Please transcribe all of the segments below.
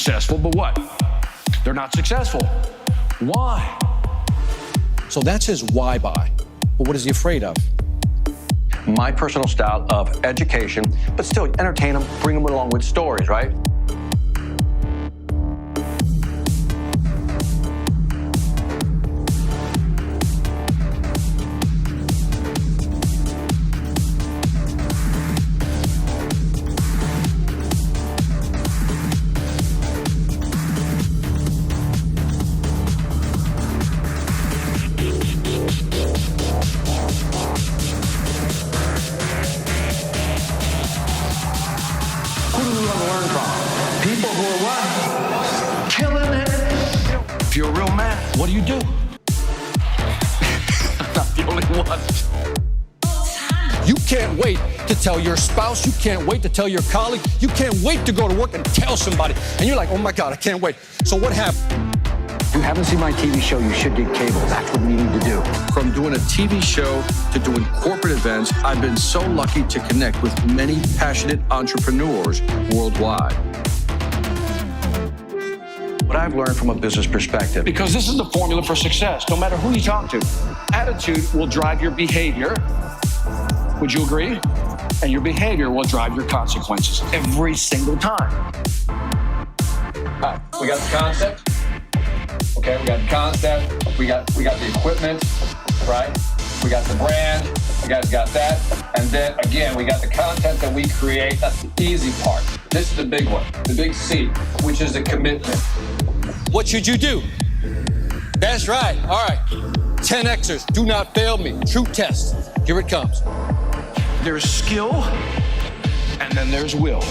successful, but what? They're not successful. Why? So that's his why buy. But what is he afraid of? My personal style of education, but still entertain them, bring them along with stories, right? Who do we want to learn from? People who are what? Killing it. If you're a real man, what do you do? I'm not the only one. You can't wait to tell your spouse. You can't wait to tell your colleague. You can't wait to go to work and tell somebody. And you're like, oh my God, I can't wait. So what happened? If you haven't seen my TV show, you should get cable. That's what we need to do. From doing a TV show to doing corporate events, I've been so lucky to connect with many passionate entrepreneurs worldwide. What I've learned from a business perspective. Because this is the formula for success, no matter who you talk to. Attitude will drive your behavior. Would you agree? And your behavior will drive your consequences every single time. All right, we got the concept. Okay, we got the concept. We got the equipment, right? We got the brand. You guys got that. And then again, we got the content that we create. That's the easy part. This is the big one, the big C, which is the commitment. What should you do? That's right. All right. 10Xers, do not fail me. True test. Here it comes. There's skill, and then there's will.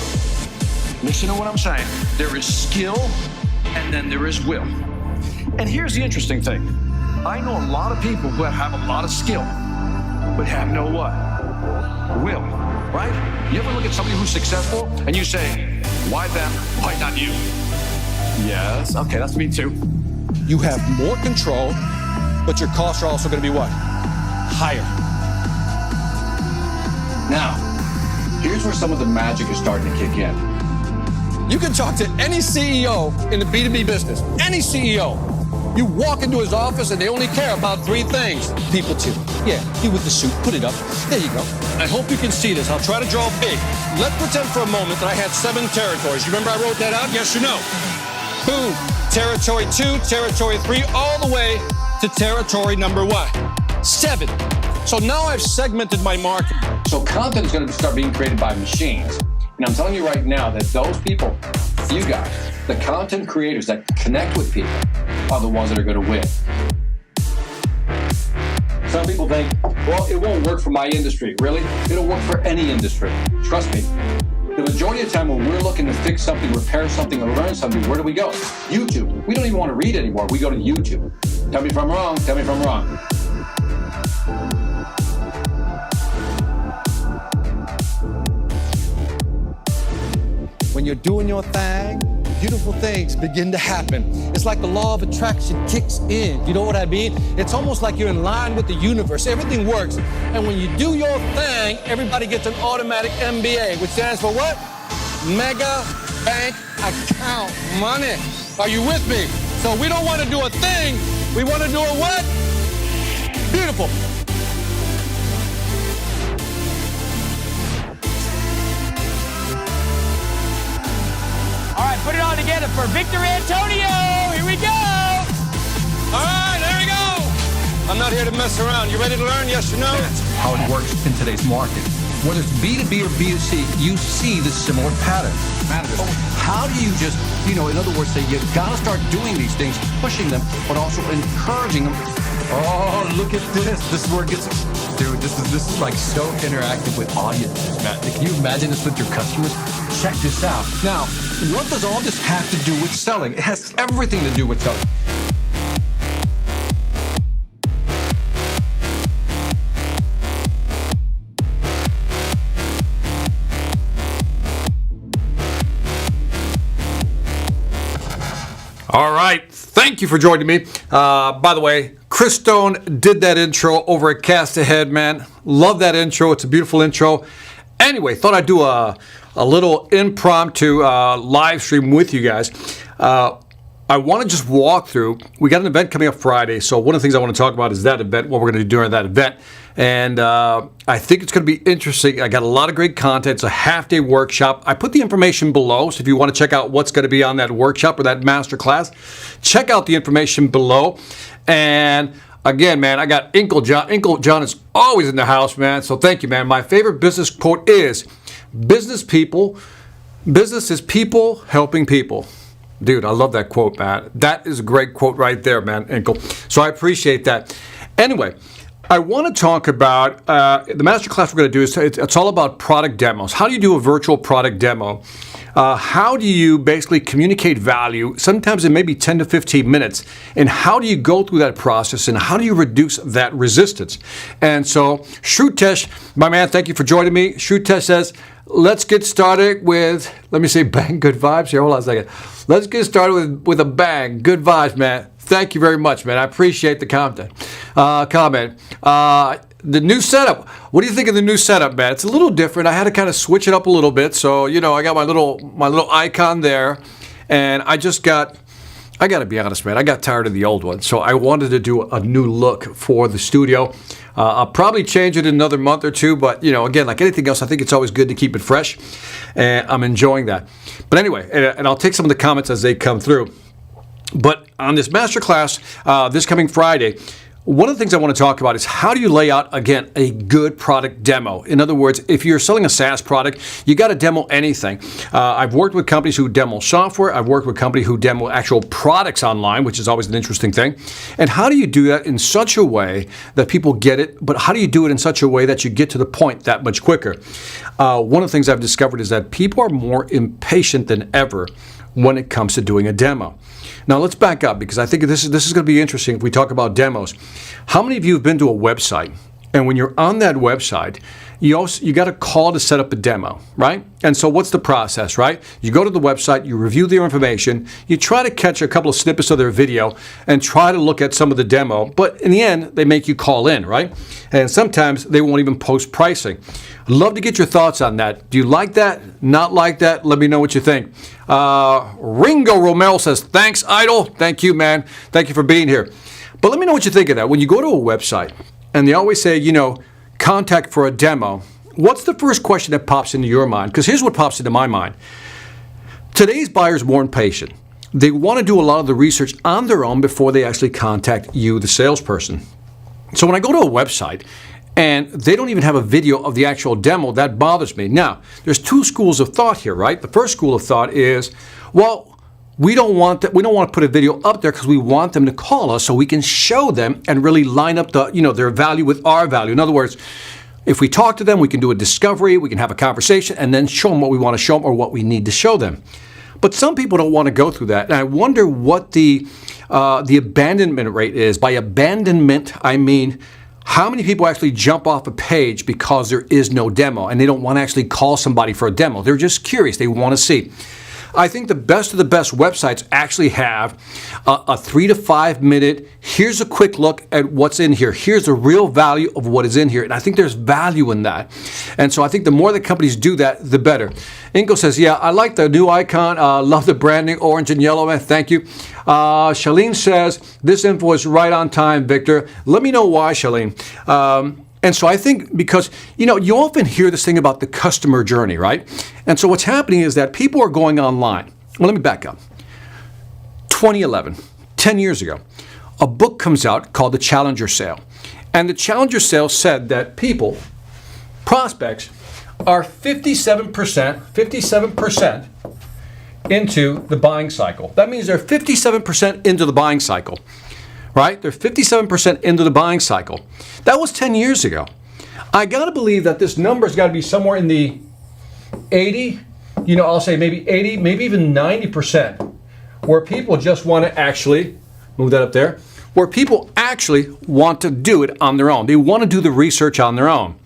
Listen to what I'm saying. There is skill, and then there is will. And here's the interesting thing. I know a lot of people who have a lot of skill, but have no what? Will, right? You ever look at somebody who's successful, and you say, why them, why not you? Yes, okay, that's me too. You have more control, but your costs are also going to be what? Higher. Now, here's where some of the magic is starting to kick in. You can talk to any CEO in the B2B business, any CEO. You walk into his office and they only care about three things. People too. Yeah, he with the suit, put it up. There you go. I hope you can see this. I'll try to draw big. Let's pretend for a moment that I had 7 territories. You remember I wrote that out? Yes or no? Boom. Territory 2, territory 3, all the way to territory number what? 7. So now I've segmented my market. So content is going to start being created by machines. And I'm telling you right now that those people, you guys, the content creators that connect with people are the ones that are going to win. Some people think, well, it won't work for my industry. Really? It'll work for any industry. Trust me. The majority of the time when we're looking to fix something, repair something, or learn something, where do we go? YouTube. We don't even want to read anymore. We go to YouTube. Tell me if I'm wrong. Tell me if I'm wrong. When you're doing your thing, beautiful things begin to happen. It's like the law of attraction kicks in. You know what I mean? It's almost like you're in line with the universe. Everything works. And when you do your thing, everybody gets an automatic MBA, which stands for what? Mega Bank Account Money. Are you with me? So we don't want to do a thing. We want to do a what? Beautiful. All right, put it all together for Victor Antonio. Here we go. All right, there we go. I'm not here to mess around. You ready to learn? Yes or no? That's how it works in today's market. Whether it's B2B or B2C, you see the similar patterns. How do you just, in other words, say you've got to start doing these things, pushing them, but also encouraging them. Oh, look at this. This is where it gets... Dude, this is like so interactive with audiences, man. Can you imagine this with your customers? Check this out. Now, what does all this have to do with selling? It has everything to do with selling. All right. Thank you for joining me. By the way, Chris Stone did that intro over at Cast Ahead, man. Love that intro. It's a beautiful intro. Anyway, thought I'd do a a little impromptu live stream with you guys. I want to just walk through. We got an event coming up Friday, so one of the things I want to talk about is that event, what we're going to do during that event. And I think it's going to be interesting. I got a lot of great content. It's a half-day workshop. I put the information below, so if you want to check out what's going to be on that workshop or that master class, check out the information below. And again, man, I got Uncle John. Uncle John is always in the house, man, so thank you, man. My favorite business quote is, business is people helping people. Dude, I love that quote, man. That is a great quote right there, man, Uncle. So I appreciate that. Anyway, I want to talk about the masterclass we're going to do. It's all about product demos. How do you do a virtual product demo? How do you basically communicate value? Sometimes it may be 10 to 15 minutes. And how do you go through that process? And how do you reduce that resistance? And so, Shrutesh, my man, thank you for joining me. Shrutesh says, let's get started with, let me say bang, good vibes here. Hold on a second. Let's get started with a bang. Good vibes, man. Thank you very much, man. I appreciate the comment. The new setup. What do you think of the new setup, man? It's a little different. I had to kind of switch it up a little bit. So, you know, I got my little icon there. And I got to be honest, man, I got tired of the old one. So I wanted to do a new look for the studio. I'll probably change it in another month or two, but, you know, again, like anything else, I think it's always good to keep it fresh, and I'm enjoying that. But anyway, and I'll take some of the comments as they come through. But on this masterclass, this coming Friday, one of the things I want to talk about is how do you lay out, again, a good product demo? In other words, if you're selling a SaaS product, you got to demo anything. I've worked with companies who demo software. I've worked with companies who demo actual products online, which is always an interesting thing. And how do you do that in such a way that people get it, but how do you do it in such a way that you get to the point that much quicker? One of the things I've discovered is that people are more impatient than ever when it comes to doing a demo. Now let's back up, because I think this is going to be interesting if we talk about demos. How many of you have been to a website, and when you're on that website, you got a call to set up a demo, right? And so what's the process, right? You go to the website, you review their information, you try to catch a couple of snippets of their video and try to look at some of the demo, but in the end, they make you call in, right? And sometimes they won't even post pricing. I'd love to get your thoughts on that. Do you like that? Not like that? Let me know what you think. Ringo Romero says, thanks, Idol. Thank you, man. Thank you for being here. But let me know what you think of that. When you go to a website, and they always say, you know, contact for a demo, what's the first question that pops into your mind? Because here's what pops into my mind. Today's buyers are more impatient. They want to do a lot of the research on their own before they actually contact you, the salesperson. So when I go to a website and they don't even have a video of the actual demo, that bothers me. Now, there's two schools of thought here, right? The first school of thought is, well, we don't want to put a video up there because we want them to call us so we can show them and really line up their value with our value. In other words, if we talk to them, we can do a discovery, we can have a conversation, and then show them what we want to show them or what we need to show them. But some people don't want to go through that. And I wonder what the abandonment rate is. By abandonment, I mean how many people actually jump off a page because there is no demo and they don't want to actually call somebody for a demo. They're just curious. They want to see. I think the best of the best websites actually have a 3 to 5 minute, here's a quick look at what's in here. Here's the real value of what is in here. And I think there's value in that. And so I think the more that companies do that, the better. Ingo says, yeah, I like the new icon. Love the branding, orange and yellow. Man, thank you. Shalene says, this info is right on time, Victor. Let me know why, Shalene. And so I think because, you know, you often hear this thing about the customer journey, right? And so what's happening is that people are going online. Well, let me back up. 2011, 10 years ago, a book comes out called The Challenger Sale. And the Challenger Sale said that people, prospects, are 57% into the buying cycle. That means they're 57% into the buying cycle. Right? They're 57% into the buying cycle. That was 10 years ago. I got to believe that this number's got to be somewhere in the 80, I'll say maybe 80, maybe even 90%, where people just want to actually, move that up there, where people actually want to do it on their own. They want to do the research on their own.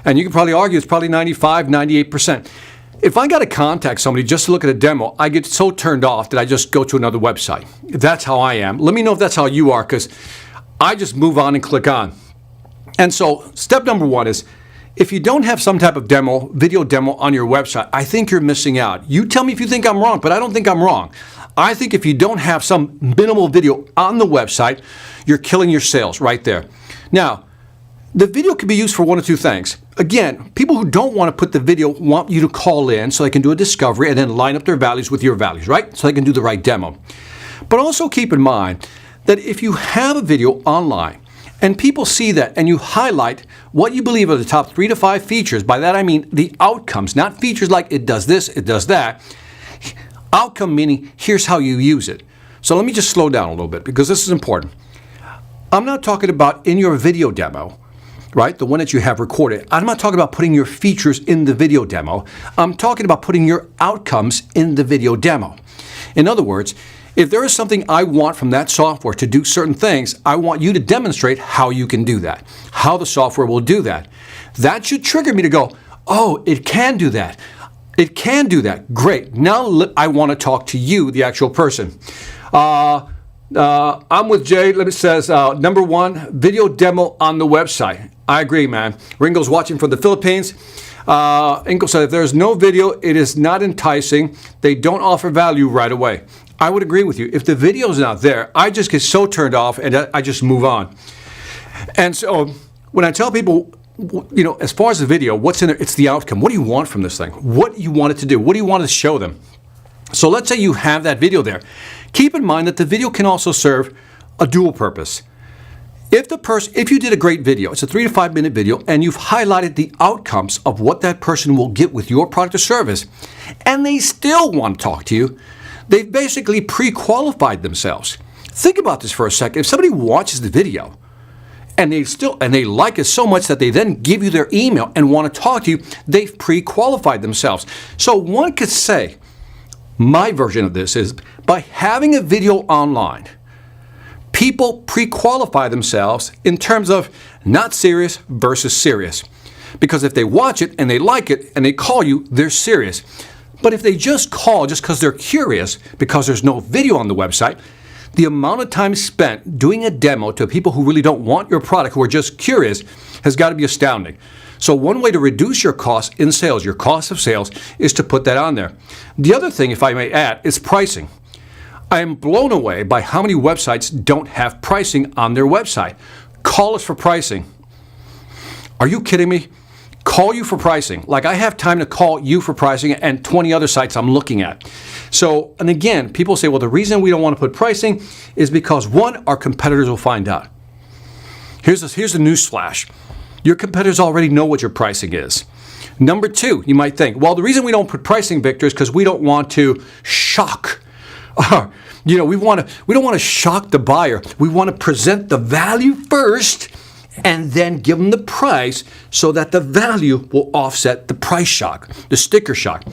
And you can probably argue it's probably 95, 98%. If I got to contact somebody just to look at a demo, I get so turned off that I just go to another website. That's how I am. Let me know if that's how you are, because I just move on and click on. And so step number one is, if you don't have some type of demo, video demo on your website, I think you're missing out. You tell me if you think I'm wrong, but I don't think I'm wrong. I think if you don't have some minimal video on the website, you're killing your sales right there. Now, the video can be used for one of two things. Again, people who don't want to put the video want you to call in so they can do a discovery and then line up their values with your values, right? So they can do the right demo. But also keep in mind that if you have a video online and people see that and you highlight what you believe are the top 3 to 5 features, by that I mean the outcomes, not features like it does this, it does that. Outcome meaning here's how you use it. So let me just slow down a little bit because this is important. I'm not talking about in your video demo, right? The one that you have recorded. I'm not talking about putting your features in the video demo. I'm talking about putting your outcomes in the video demo. In other words, if there is something I want from that software to do certain things, I want you to demonstrate how you can do that, how the software will do that. That should trigger me to go, oh, it can do that. It can do that. Great. Now I want to talk to you, the actual person. I'm with Jay. It says, number 1, video demo on the website. I agree, man. Ringo's watching from the Philippines. Ingo said, if there's no video, it is not enticing. They don't offer value right away. I would agree with you. If the video's not there, I just get so turned off and I just move on. And so when I tell people, you know, as far as the video, what's in there, it's the outcome. What do you want from this thing? What do you want it to do? What do you want to show them? So let's say you have that video there. Keep in mind that the video can also serve a dual purpose. If you did a great video, it's a 3 to 5 minute video, and you've highlighted the outcomes of what that person will get with your product or service, and they still want to talk to you, they've basically pre-qualified themselves. Think about this for a second. If somebody watches the video and they like it so much that they then give you their email and want to talk to you, they've pre-qualified themselves. So one could say, my version of this is by having a video online, people pre-qualify themselves in terms of not serious versus serious. Because if they watch it and they like it and they call you, they're serious. But if they just call just because they're curious, because there's no video on the website, the amount of time spent doing a demo to people who really don't want your product, who are just curious, has got to be astounding. So one way to reduce your cost in sales, your cost of sales, is to put that on there. The other thing, if I may add, is pricing. I am blown away by how many websites don't have pricing on their website. Call us for pricing. Are you kidding me? Call you for pricing. Like I have time to call you for pricing and 20 other sites I'm looking at. So, and again, people say, well, the reason we don't want to put pricing is because, one, our competitors will find out. Here's the news flash. Your competitors already know what your pricing is. Number 2, you might think, well, the reason we don't put pricing, Victor, is because we don't want to shock. We don't want to shock the buyer. We want to present the value first and then give them the price so that the value will offset the price shock, the sticker shock.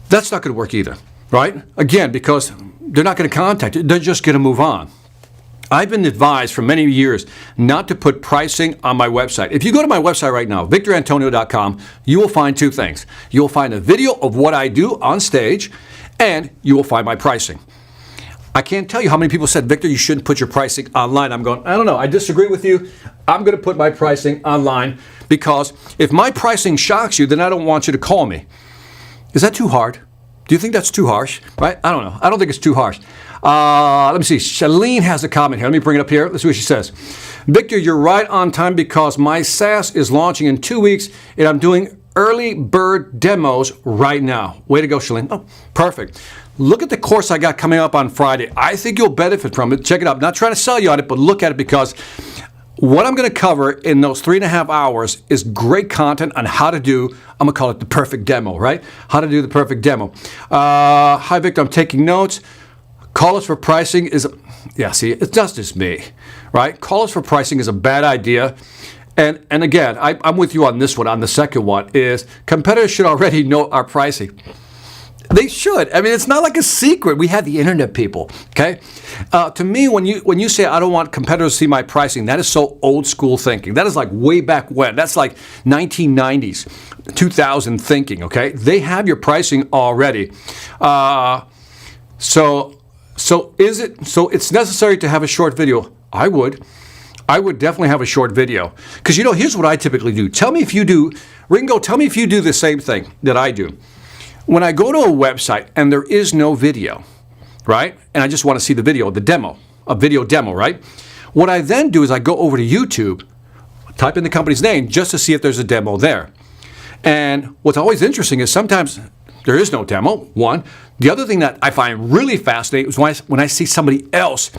That's not going to work either, right? Again, because they're not going to contact you. They're just going to move on. I've been advised for many years not to put pricing on my website. If you go to my website right now, victorantonio.com, you will find 2 things. You will find a video of what I do on stage, and you will find my pricing. I can't tell you how many people said, Victor, you shouldn't put your pricing online. I'm going, I don't know. I disagree with you. I'm going to put my pricing online because if my pricing shocks you, then I don't want you to call me. Is that too hard? Do you think that's too harsh? Right? I don't know. I don't think it's too harsh. Let me see. Shalene has a comment here. Let me bring it up here. Let's see what she says. Victor, you're right on time because my SaaS is launching in 2 weeks and I'm doing early bird demos right now. Way to go, Shalene. Oh, perfect. Look at the course I got coming up on Friday. I think you'll benefit from it. Check it out. I'm not trying to sell you on it, but look at it because what I'm going to cover in those 3.5 hours is great content on how to do, I'm going to call it the perfect demo, right? How to do the perfect demo. Hi, Victor. I'm taking notes. Call us for pricing is, yeah, see, it's just me, right? Call us for pricing is a bad idea. And again, I'm with you on this one. On the second one is competitors should already know our pricing. They should. I mean, it's not like a secret. We have the internet, people. Okay. To me, when you say I don't want competitors to see my pricing, that is so old school thinking. That is like way back when. That's like 1990s, 2000 thinking. Okay. They have your pricing already. So it's necessary to have a short video. I would. I would definitely have a short video. Because, here's what I typically do. Tell me if you do, Ringo, tell me if you do the same thing that I do. When I go to a website and there is no video, right? And I just want to see the video, a video demo, right? What I then do is I go over to YouTube, type in the company's name just to see if there's a demo there. And what's always interesting is sometimes there is no demo, one. The other thing that I find really fascinating is when I see somebody else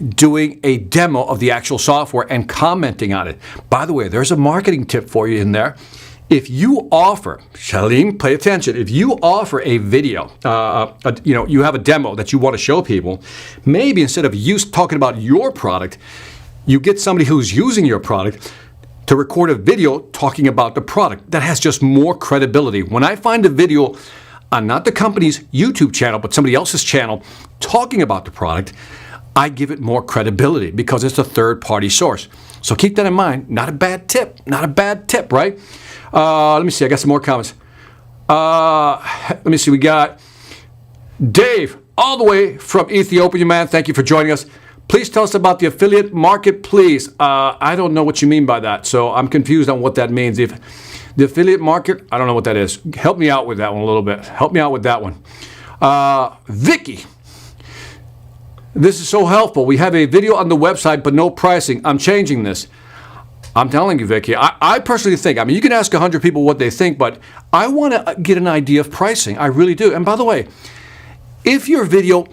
doing a demo of the actual software and commenting on it. By the way, there's a marketing tip for you in there. If you offer, Charlene, pay attention. If you offer a video, you have a demo that you want to show people, maybe instead of you talking about your product, you get somebody who's using your product to record a video talking about the product. That has just more credibility. When I find a video on not the company's YouTube channel, but somebody else's channel talking about the product, I give it more credibility because it's a third-party source. So keep that in mind. Not a bad tip, right? Let me see. I got some more comments. Let me see. We got Dave, all the way from Ethiopia, man. Thank you for joining us. Please tell us about the affiliate market, please. I don't know what you mean by that, so I'm confused on what that means. If the affiliate market, I don't know what that is. Help me out with that one a little bit. Help me out with that one. Vicky. This is so helpful. We have a video on the website, but no pricing. I'm changing this. I'm telling you, Vicky, I personally think, you can ask 100 people what they think, but I want to get an idea of pricing. I really do. And by the way, if your video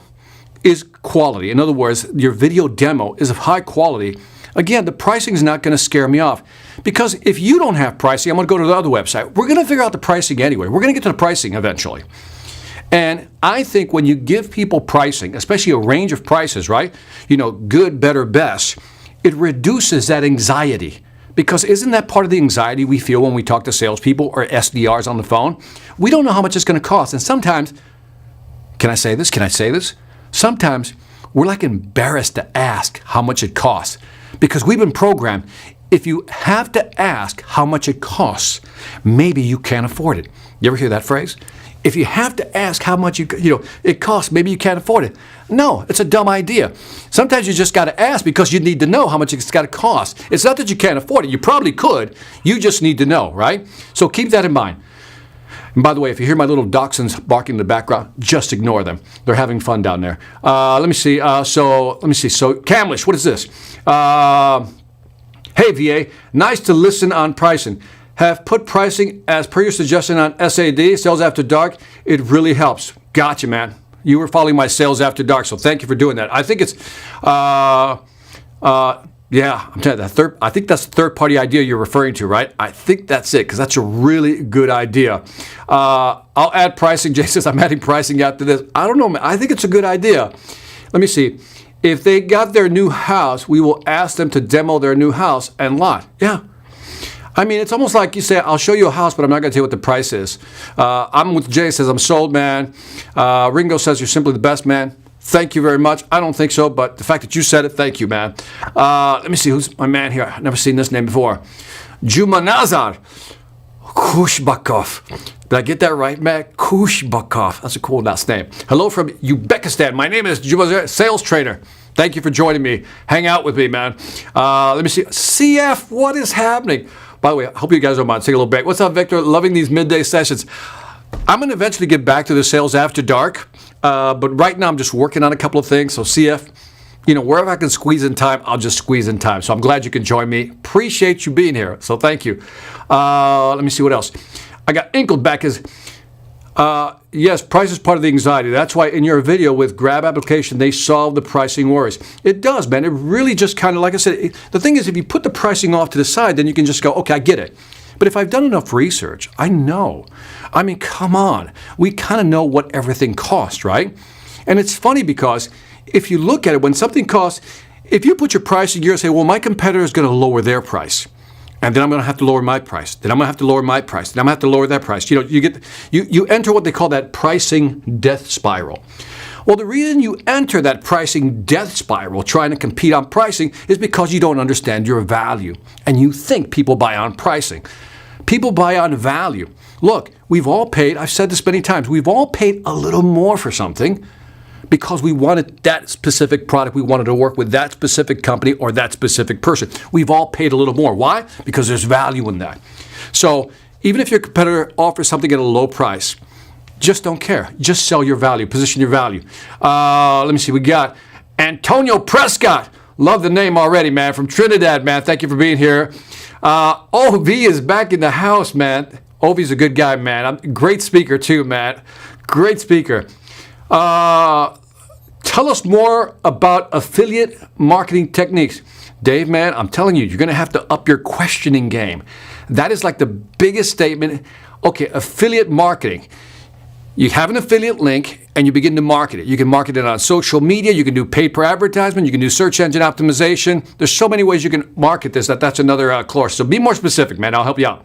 is quality, in other words, your video demo is of high quality, again, the pricing is not going to scare me off. Because if you don't have pricing, I'm going to go to the other website. We're going to figure out the pricing anyway. We're going to get to the pricing eventually. And I think when you give people pricing, especially a range of prices, right? Good, better, best, it reduces that anxiety. Because isn't that part of the anxiety we feel when we talk to salespeople or SDRs on the phone? We don't know how much it's going to cost. And sometimes, can I say this? Sometimes we're like embarrassed to ask how much it costs. Because we've been programmed, if you have to ask how much it costs, maybe you can't afford it. You ever hear that phrase? If you have to ask how much it costs, maybe you can't afford it. No, it's a dumb idea. Sometimes you just got to ask because you need to know how much it's got to cost. It's not that you can't afford it. You probably could. You just need to know, right? So keep that in mind. And by the way, if you hear my little dachshunds barking in the background, just ignore them. They're having fun down there. Let me see. So Camlish, what is this? Hey, VA, nice to listen on pricing. Have put pricing as per your suggestion on SAD, Sales After Dark. It really helps. Gotcha, man. You were following my Sales After Dark, so thank you for doing that. I think it's, I'm telling you, I think that's the third-party idea you're referring to, right? I think that's it, because that's a really good idea. I'll add pricing. Jay says, I'm adding pricing after this. I don't know, man. I think it's a good idea. Let me see. If they got their new house, we will ask them to demo their new house and lot. Yeah. It's almost like you say, I'll show you a house, but I'm not going to tell you what the price is. I'm with Jay, says, I'm sold, man. Ringo says, you're simply the best, man. Thank you very much. I don't think so, but the fact that you said it, thank you, man. Let me see, who's my man here? I've never seen this name before. Jumanazar Kushbakov. Did I get that right, man? Kushbakov. That's a cool last name. Hello from Uzbekistan. My name is Jumanazar, sales trainer. Thank you for joining me. Hang out with me, man. Let me see. CF, what is happening? By the way, I hope you guys don't mind. Take a little break. What's up, Victor? Loving these midday sessions. I'm going to eventually get back to the Sales After Dark, but right now I'm just working on a couple of things. So CF, wherever I can squeeze in time, I'll just squeeze in time. So I'm glad you can join me. Appreciate you being here. So thank you. Let me see what else. I got Inkled back as, yes, price is part of the anxiety. That's why in your video with Grab Application, they solve the pricing worries. It does, man. It really just kind of, like I said, the thing is, if you put the pricing off to the side, then you can just go, okay, I get it. But if I've done enough research, I know. Come on. We kind of know what everything costs, right? And it's funny because if you look at it, when something costs, if you put your pricing, you're going to say, well, my competitor is going to lower their price. And then I'm going to have to lower my price. Then I'm going to have to lower my price. Then I'm going to have to lower that price. You enter what they call that pricing death spiral. Well, the reason you enter that pricing death spiral, trying to compete on pricing, is because you don't understand your value. And you think people buy on pricing. People buy on value. Look, we've all paid, I've said this many times, we've all paid a little more for something because we wanted that specific product. We wanted to work with that specific company or that specific person. We've all paid a little more. Why? Because there's value in that. So even if your competitor offers something at a low price, just don't care. Just sell your value, position your value. Let me see. We got Antonio Prescott. Love the name already, man. From Trinidad, man. Thank you for being here. OV is back in the house, man. OV's a good guy, man. Great speaker, too, man. Great speaker. Tell us more about affiliate marketing techniques. Dave, man, I'm telling you, you're going to have to up your questioning game. That is like the biggest statement. Okay, affiliate marketing. You have an affiliate link and you begin to market it. You can market it on social media. You can do paid per advertisement. You can do search engine optimization. There's so many ways you can market this that's another course. So be more specific, man. I'll help you out.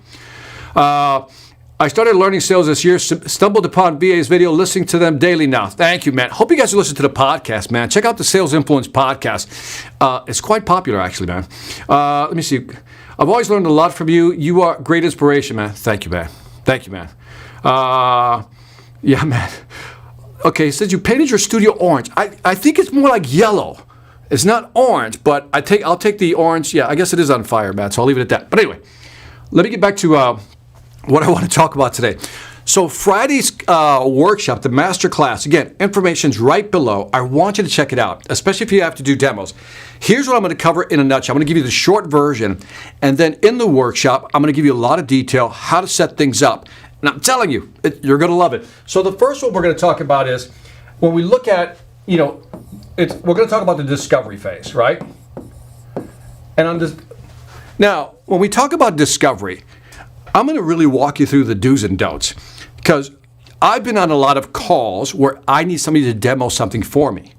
I started learning sales this year, stumbled upon VA's video, listening to them daily now. Thank you, man. Hope you guys are listening to the podcast, man. Check out the Sales Influence podcast. It's quite popular, actually, man. Let me see. I've always learned a lot from you. You are great inspiration, man. Thank you, man. Thank you, man. Yeah, man. Okay, it says you painted your studio orange. I think it's more like yellow. It's not orange, but I'll take the orange. Yeah, I guess it is on fire, man, so I'll leave it at that. But anyway, let me get back to what I want to talk about today. So Friday's workshop, the master class, again, information's right below. I want you to check it out, especially if you have to do demos. Here's what I'm going to cover in a nutshell. I'm going to give you the short version, and then in the workshop, I'm going to give you a lot of detail, how to set things up. And I'm telling you, you're going to love it. So the first one we're going to talk about is when we look at, we're going to talk about the discovery phase, right? And on this, now, when we talk about discovery, I'm going to really walk you through the do's and don'ts, because I've been on a lot of calls where I need somebody to demo something for me.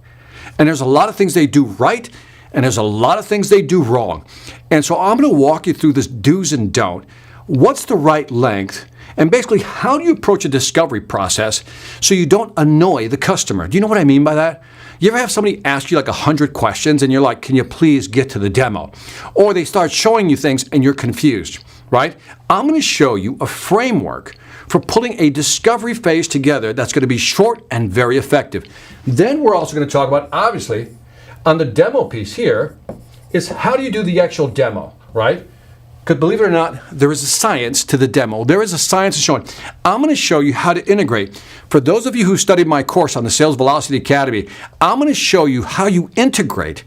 And there's a lot of things they do right, and there's a lot of things they do wrong. And so I'm going to walk you through this do's and don't. What's the right length? And basically, how do you approach a discovery process so you don't annoy the customer? Do you know what I mean by that? You ever have somebody ask you like 100 questions and you're like, can you please get to the demo? Or they start showing you things and you're confused, right? I'm going to show you a framework for pulling a discovery phase together that's going to be short and very effective. Then we're also going to talk about, obviously, on the demo piece here, is how do you do the actual demo, right? Because believe it or not, there is a science to the demo. There is a science to showing. I'm going to show you how to integrate. For those of you who studied my course on the Sales Velocity Academy, I'm going to show you how you integrate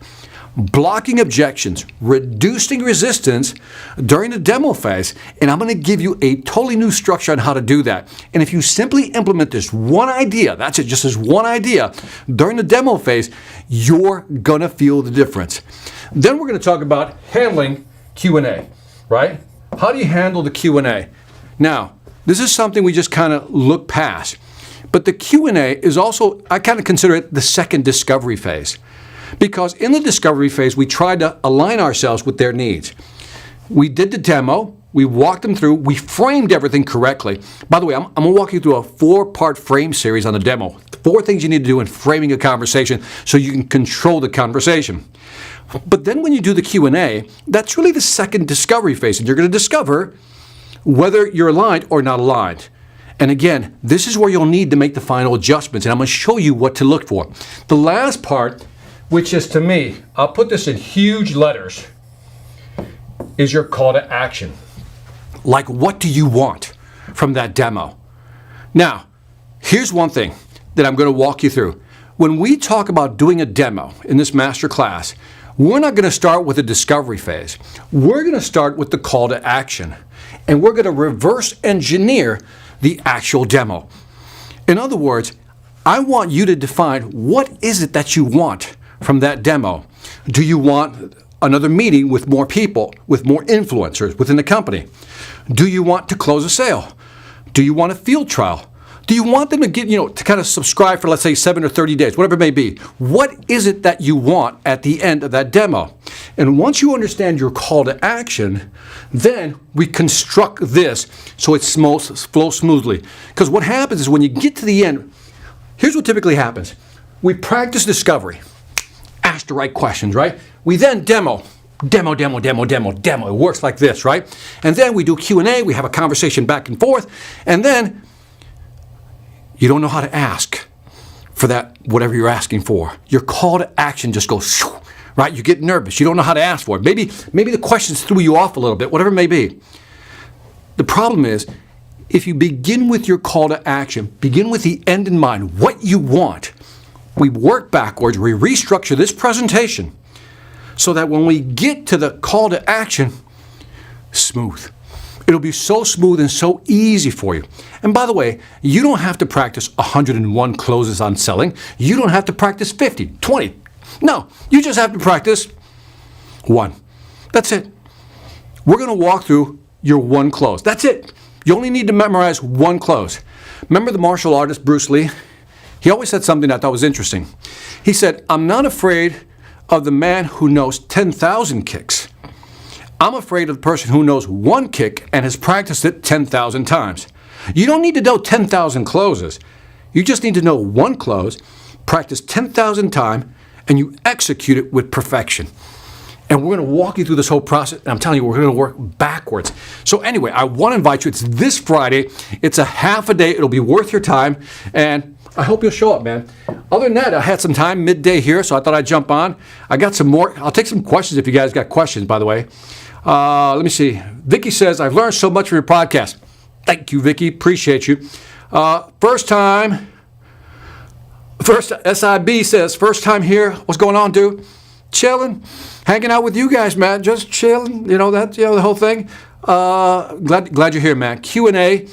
blocking objections, reducing resistance during the demo phase, and I'm going to give you a totally new structure on how to do that. And if you simply implement this one idea, that's it, just this one idea, during the demo phase, you're going to feel the difference. Then we're going to talk about handling Q&A. Right? How do you handle the Q&A? Now, this is something we just kind of look past. But the Q&A is also, I kind of consider it the second discovery phase. Because in the discovery phase, we try to align ourselves with their needs. We did the demo. We walked them through. We framed everything correctly. By the way, I'm going to walk you through a 4-part frame series on the demo. 4 things you need to do in framing a conversation so you can control the conversation. But then when you do the Q&A, that's really the second discovery phase, and you're going to discover whether you're aligned or not aligned. And again, this is where you'll need to make the final adjustments, and I'm going to show you what to look for. The last part, which is to me, I'll put this in huge letters, is your call to action. Like, what do you want from that demo? Now, here's one thing that I'm going to walk you through. When we talk about doing a demo in this master class, we're not going to start with the discovery phase. We're going to start with the call to action. And we're going to reverse engineer the actual demo. In other words, I want you to define what is it that you want from that demo. Do you want another meeting with more people, with more influencers within the company? Do you want to close a sale? Do you want a field trial? Do you want them to get, to kind of subscribe for, let's say, 7 or 30 days, whatever it may be? What is it that you want at the end of that demo? And once you understand your call to action, then we construct this so it flows smoothly. Because what happens is when you get to the end, here's what typically happens. We practice discovery, ask the right questions, right? We then demo. It works like this, right? And then we do Q&A, we have a conversation back and forth, and then you don't know how to ask. for that, whatever you're asking for. Your call to action just goes, shoo, right? You get nervous. You don't know how to ask for it. Maybe the questions threw you off a little bit, whatever it may be. The problem is, if you begin with your call to action, begin with the end in mind, what you want, we work backwards, we restructure this presentation so that when we get to the call to action, smooth. It'll be so smooth and so easy for you. And by the way, you don't have to practice 101 closes on selling. You don't have to practice 50, 20. No, you just have to practice one. That's it. We're going to walk through your one close. That's it. You only need to memorize one close. Remember the martial artist Bruce Lee? He always said something I thought was interesting. He said, I'm not afraid of the man who knows 10,000 kicks. I'm afraid of the person who knows one kick and has practiced it 10,000 times. You don't need to know 10,000 closes. You just need to know one close, practice 10,000 times, and you execute it with perfection. And we're going to walk you through this whole process, and I'm telling you, we're going to work backwards. So anyway, I want to invite you. It's this Friday. It's a half a day. It'll be worth your time, and I hope you'll show up, man. Other than that, I had some time midday here, so I thought I'd jump on. I got some more. I'll take some questions if you guys got questions, by the way. Let me see. Vicky says, I've learned so much from your podcast. Thank you, Vicky. Appreciate you. First SIB says, first time here. What's going on, dude? Chilling. Hanging out with you guys, man. Just chilling. You know, that, the whole thing. Glad you're here, man. Q&A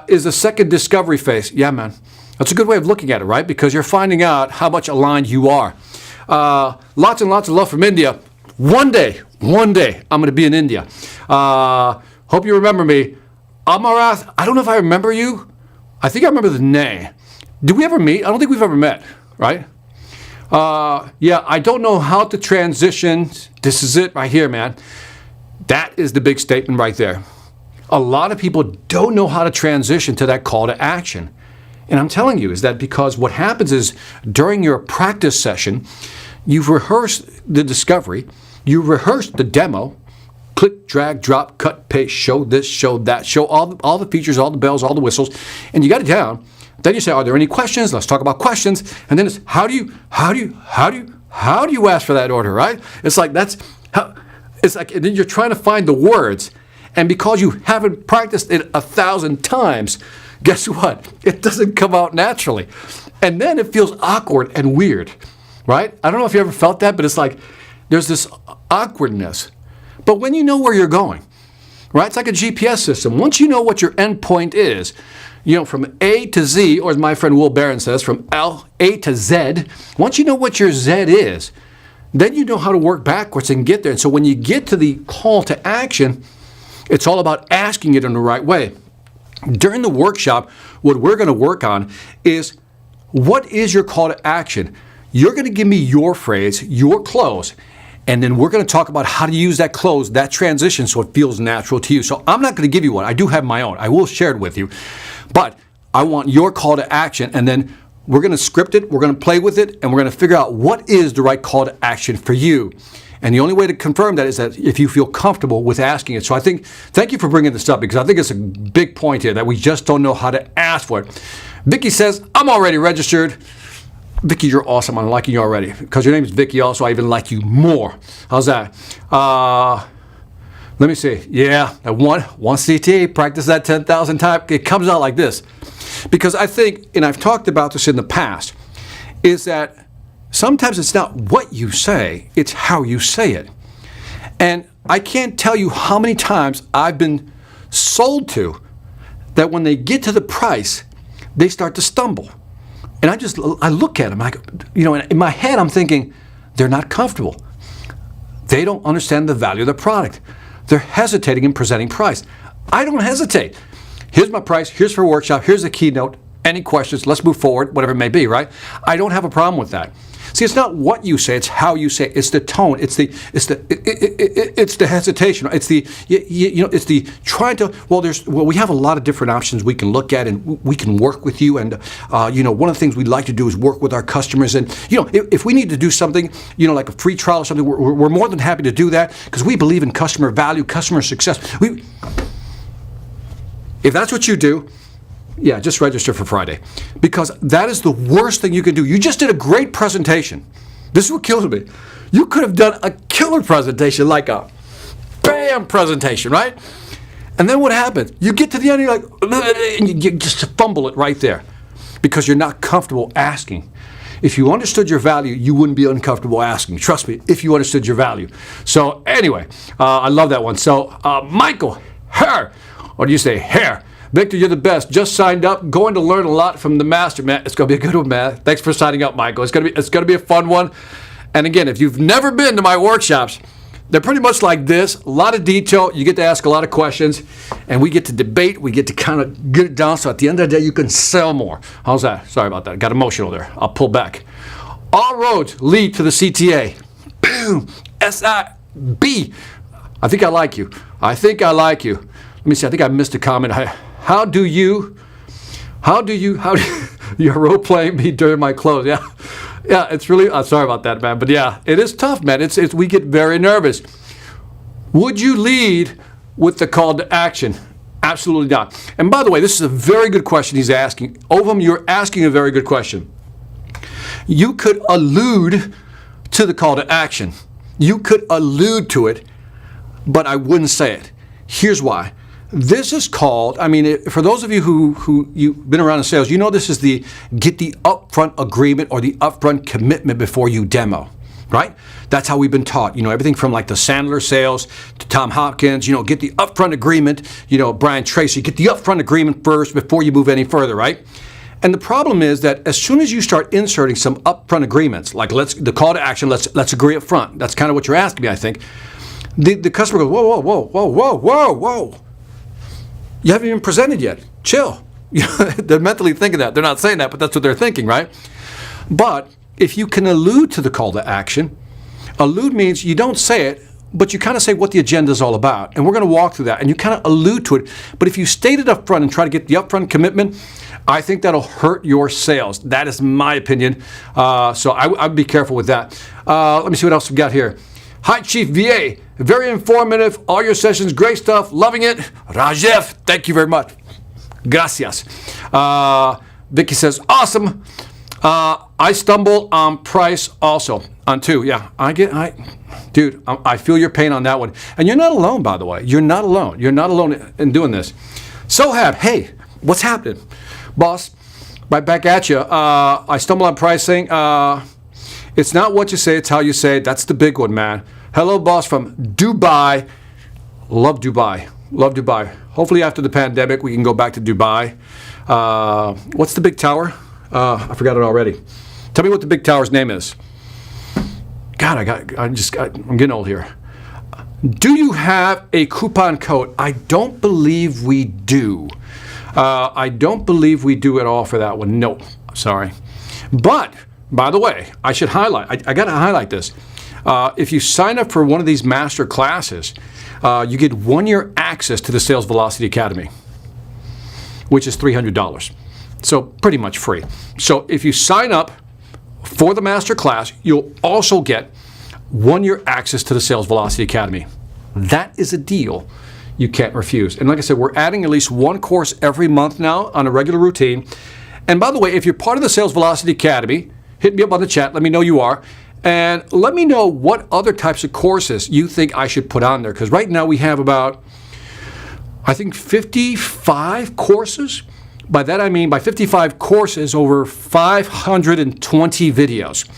is the second discovery phase. Yeah, man. That's a good way of looking at it, right? Because you're finding out how much aligned you are. Lots and lots of love from India. One day, I'm going to be in India. Hope you remember me. Amarath, I don't know if I remember you. I think I remember the name. Did we ever meet? I don't think we've ever met, right? Yeah, I don't know how to transition. This is it right here, man. That is the big statement right there. A lot of people don't know how to transition to that call to action. And I'm telling you, is that because what happens is during your practice session, you've rehearsed the discovery, you rehearsed the demo, click, drag, drop, cut, paste, show this, show that, show all the features, all the bells, all the whistles, and you got it down. Then you say, are there any questions? Let's talk about questions. And then it's how do you ask for that order, right? It's like and then you're trying to find the words. And because you haven't practiced it 1,000 times, guess what? It doesn't come out naturally. And then it feels awkward and weird, right? I don't know if you ever felt that, but it's like there's this awkwardness. But when you know where you're going, right? It's like a GPS system. Once you know what your end point is, you know, from A to Z, or as my friend Will Barron says, from A to Z, once you know what your Z is, then you know how to work backwards and get there. And so when you get to the call to action, it's all about asking it in the right way. During the workshop, what we're going to work on is, what is your call to action? You're going to give me your phrase, your close, and then we're going to talk about how to use that close, that transition, so it feels natural to you. So I'm not going to give you one. I do have my own. I will share it with you. But I want your call to action, and then we're going to script it, we're going to play with it, and we're going to figure out what is the right call to action for you. And the only way to confirm that is that if you feel comfortable with asking it. So thank you for bringing this up, because I think it's a big point here that we just don't know how to ask for it. Vicky says, I'm already registered. Vicky, you're awesome. I'm liking you already. Because your name is Vicky also, I even like you more. How's that? Let me see. Yeah, that one CT, practice that 10,000 times. It comes out like this. Because I think, and I've talked about this in the past, is that sometimes it's not what you say, it's how you say it. And I can't tell you how many times I've been sold to that when they get to the price, they start to stumble. And I look at them, in my head I'm thinking, they're not comfortable. They don't understand the value of the product. They're hesitating in presenting price. I don't hesitate. Here's my price, here's for a workshop, here's the keynote. Any questions, let's move forward, whatever it may be, right? I don't have a problem with that. See, it's not what you say, it's how you say it. It's the tone, it's the hesitation, it's the trying to, we have a lot of different options we can look at, and we can work with you, and one of the things we'd like to do is work with our customers, and if we need to do something, like a free trial or something, we're more than happy to do that, because we believe in customer value, customer success. If that's what you do, Yeah, just register for Friday. Because that is the worst thing you can do. You just did a great presentation. This is what kills me. You could have done a killer presentation, like a bam presentation, right? And then what happens? You get to the end, you're like, and you just fumble it right there because you're not comfortable asking. If you understood your value, you wouldn't be uncomfortable asking. Trust me, if you understood your value. So anyway, I love that one. So Michael, Hare, or do you say Hare? Victor, you're the best. Just signed up. Going to learn a lot from the master, man. It's going to be a good one, man. Thanks for signing up, Michael. It's going to be a fun one. And again, if you've never been to my workshops, they're pretty much like this. A lot of detail. You get to ask a lot of questions, and we get to debate. We get to kind of get it down, so at the end of the day, you can sell more. How's that? Sorry about that. I got emotional there. I'll pull back. All roads lead to the CTA. Boom. S-I-B. I think I like you. Let me see. I think I missed a comment. How do you you're role playing me during my close? Yeah, it's really, sorry about that, man. But yeah, it is tough, man. We get very nervous. Would you lead with the call to action? Absolutely not. And by the way, this is a very good question he's asking. Ovum, you're asking a very good question. You could allude to the call to action. You could allude to it, but I wouldn't say it. Here's why. This is called, for those of you who you've been around in sales, you know this is get the upfront agreement or the upfront commitment before you demo, right? That's how we've been taught. Everything from like the Sandler sales to Tom Hopkins, get the upfront agreement, Brian Tracy, get the upfront agreement first before you move any further, right? And the problem is that as soon as you start inserting some upfront agreements, like the call to action, let's agree up front. That's kind of what you're asking me, I think. The customer goes, whoa. You haven't even presented yet. Chill. They're mentally thinking that. They're not saying that, but that's what they're thinking, right? But if you can allude to the call to action, allude means you don't say it, but you kind of say what the agenda is all about. And we're going to walk through that. And you kind of allude to it. But if you state it up front and try to get the upfront commitment, I think that'll hurt your sales. That is my opinion. So I'd be careful with that. Let me see what else we got here. Hi, Chief VA. Very informative. All your sessions, great stuff. Loving it. Rajev, thank you very much. Gracias. Vicky says, awesome. I stumble on price also. On two, yeah. Dude, I feel your pain on that one. And you're not alone, by the way. You're not alone. You're not alone in doing this. Sohab, hey, what's happening? Boss, right back at you. I stumble on pricing. It's not what you say, it's how you say it. That's the big one, man. Hello, boss from Dubai. Love Dubai. Love Dubai. Hopefully after the pandemic, we can go back to Dubai. What's the big tower? I forgot it already. Tell me what the big tower's name is. God, I'm getting old here. Do you have a coupon code? I don't believe we do. I don't believe we do at all for that one. No, sorry. But, by the way, I should highlight, I got to highlight this. If you sign up for one of these master classes, you get 1 year access to the Sales Velocity Academy, which is $300. So pretty much free. So if you sign up for the master class, you'll also get 1 year access to the Sales Velocity Academy. That is a deal you can't refuse. And like I said, we're adding at least one course every month now on a regular routine. And by the way, if you're part of the Sales Velocity Academy, hit me up on the chat. Let me know you are. And let me know what other types of courses you think I should put on there. Because right now we have about, I think, 55 courses. By that I mean, by 55 courses, over 520 videos.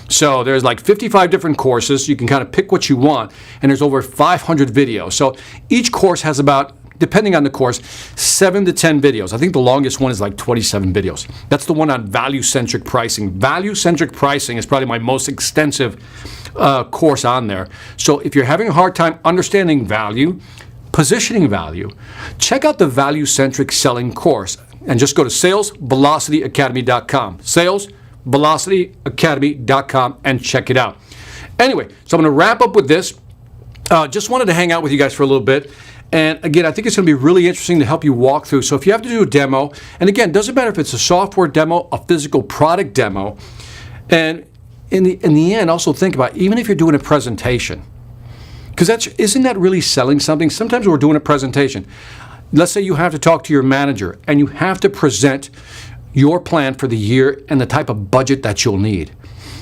So there's like 55 different courses. You can kind of pick what you want. And there's over 500 videos. So each course has about, depending on the course, 7 to 10 videos. I think the longest one is like 27 videos. That's the one on value-centric pricing. Value-centric pricing is probably my most extensive course on there. So if you're having a hard time understanding value, positioning value, check out the value-centric selling course and just go to salesvelocityacademy.com. salesvelocityacademy.com and check it out. Anyway, so I'm going to wrap up with this. Just wanted to hang out with you guys for a little bit. And again, I think it's going to be really interesting to help you walk through. So if you have to do a demo, and again, it doesn't matter if it's a software demo, a physical product demo, and in the end, also think about, even if you're doing a presentation, because isn't that really selling something? Sometimes we're doing a presentation. let's say you have to talk to your manager and you have to present your plan for the year and the type of budget that you'll need.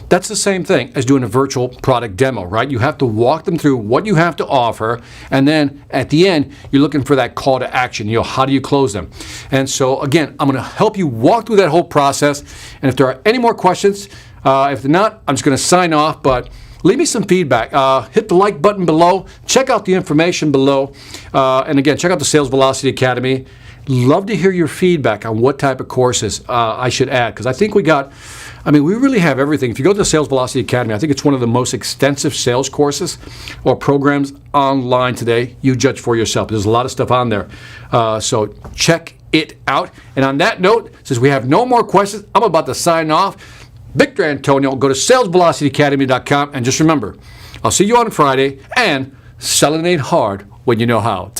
That's the same thing as doing a virtual product demo, right? You have to walk them through what you have to offer, and then at the end, you're looking for that call to action. How do you close them? And so again, I'm going to help you walk through that whole process. And if there are any more questions, if not, I'm just going to sign off, but leave me some feedback. Hit the like button below. Check out the information below. And again, check out the Sales Velocity Academy. Love to hear your feedback on what type of courses I should add, because I think we really have everything. If you go to the Sales Velocity Academy, I think it's one of the most extensive sales courses or programs online today. You judge for yourself. There's a lot of stuff on there. So check it out. And on that note, since we have no more questions, I'm about to sign off. Victor Antonio, go to salesvelocityacademy.com, and just remember, I'll see you on Friday, and selling ain't hard when you know how.